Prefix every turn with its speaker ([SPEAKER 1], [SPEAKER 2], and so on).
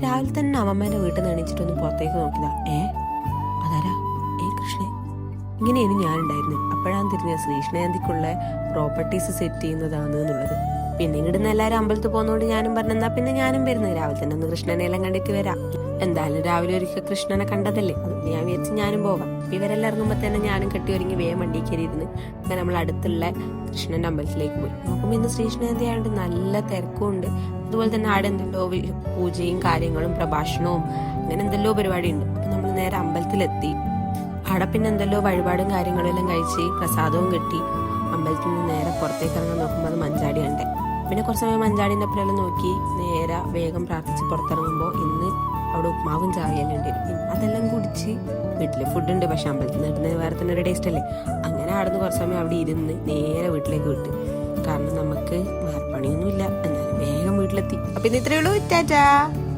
[SPEAKER 1] രാവിലെ തന്നെ അമ്മമ്മേന്റെ വീട്ടിൽ നിന്ന് എണീച്ചിട്ടൊന്ന് പുറത്തേക്ക് നോക്കിയതാ. അതാരാ? കൃഷ്ണൻ. ഇങ്ങനെയാണ് ഞാനുണ്ടായിരുന്നത്. അപ്പോഴാണ് തിരിഞ്ഞ ശ്രീകൃഷ്ണയന്തിക്കുള്ള പ്രോപ്പർട്ടീസ് സെറ്റ് ചെയ്യുന്നതാണ് എന്നുള്ളത്. പിന്നെ ഇവിടുന്ന് എല്ലാവരും അമ്പലത്തിൽ പോകുന്നതുകൊണ്ട് ഞാനും പറഞ്ഞെന്നാ പിന്നെ ഞാനും വരുന്നത്. രാവിലെ തന്നെ ഒന്ന് കൃഷ്ണനെ എല്ലാം കണ്ടിട്ട് വരാം. എന്തായാലും രാവിലെ ഒരിക്കൽ കൃഷ്ണനെ കണ്ടതല്ലേ, അതുകൊണ്ട് ഞാൻ വിചാരിച്ച് ഞാനും പോകാം. ഇവരെല്ലാം ഇറങ്ങുമ്പോൾ തന്നെ ഞാനും കെട്ടി ഒരുങ്ങി വേഗം വണ്ടി കയറിയിരുന്ന് അങ്ങനെ നമ്മൾ അടുത്തുള്ള കൃഷ്ണന്റെ അമ്പലത്തിലേക്ക് പോയി. നോക്കുമ്പോൾ ഇന്ന് ശ്രീകൃഷ്ണയന്തി ആയതുകൊണ്ട് നല്ല തിരക്കും ഉണ്ട്. അതുപോലെ തന്നെ ആടെ എന്തെല്ലോ പൂജയും കാര്യങ്ങളും പ്രഭാഷണവും അങ്ങനെ എന്തെല്ലോ പരിപാടി ഉണ്ട്. അപ്പൊ നമ്മൾ നേരെ അമ്പലത്തിലെത്തി. അവിടെ പിന്നെ എന്തെല്ലോ വഴിപാടും കാര്യങ്ങളും എല്ലാം കഴിച്ച് പ്രസാദവും കിട്ടി. അമ്പലത്തിൽ നിന്ന് നേരെ പുറത്തേക്ക് ഇറങ്ങാൻ നോക്കുമ്പോൾ അത് മഞ്ചാടി കണ്ടേ. പിന്നെ കുറച്ച് സമയം മഞ്ചാടിന്റെ അപ്പുറം നോക്കി നേരെ വേഗം പ്രാർത്ഥിച്ച് പുറത്തിറങ്ങുമ്പോൾ ഇന്ന് അവിടെ ഉപ്മാവും ചായയെല്ലാം ഉണ്ടായിരുന്നു. അതെല്ലാം കുടിച്ച് വീട്ടില് ഫുഡ് ഉണ്ട്, പക്ഷെ അമ്പലത്തിൽ നിന്ന് കിട്ടുന്നത് വേറെ തന്നെ ഒരു ടേസ്റ്റ് അല്ലേ. അങ്ങനെ ആടുന്ന് കുറച്ച് സമയം അവിടെ ഇരുന്ന് നേരെ വീട്ടിലേക്ക് വിട്ടു. കാരണം നമുക്ക് വേറെ പണിയൊന്നുമില്ല, എന്നാലും വേഗം വീട്ടിലെത്തി. അപ്പൊ ഇന്ന് ഇത്രയേ ഉള്ളൂ. ടാറ്റാ.